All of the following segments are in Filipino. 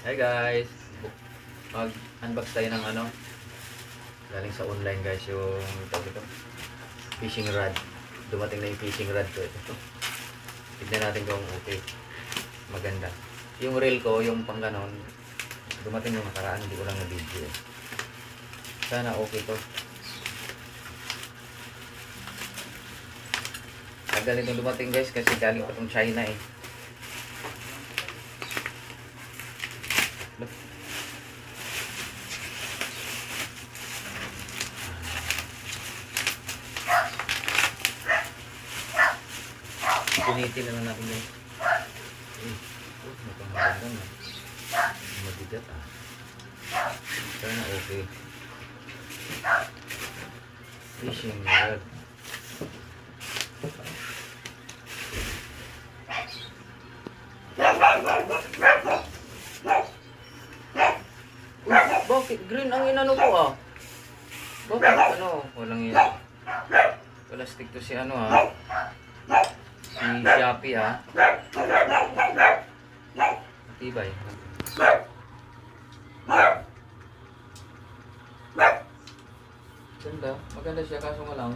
Hi guys, mag-unbox tayo ng ano, galing sa online guys, yung tawag ito, fishing rod. Dumating na yung fishing rod ko. Ito. Tignan natin kung okay, maganda. Yung reel ko, yung pang ganon, dumating yung nakaraan, hindi ko lang na-video. Sana okay to. Tagal itong dumating guys, kasi galing pa itong China eh. Punitin na lang natin guys. Napangaganda na. Mabigat ah. Sana okay. Fishing rod. Bakit green ang inano ko ah? Bakit ano? Walang yan. Plastic to si ano ah. Si Shopee ah. Matibay. Ganda. Maganda siya kaso nga lang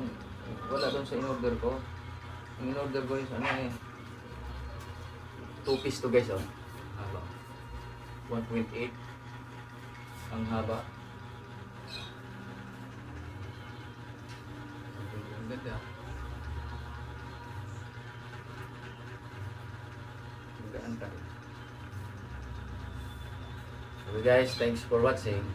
wala doon sa in-order ko. Ang in-order ko is ano eh. 2 piece to guys oh. Haba. 1.8 ang haba. Ang ganda. Magandang tayo. Okay guys, thanks for watching.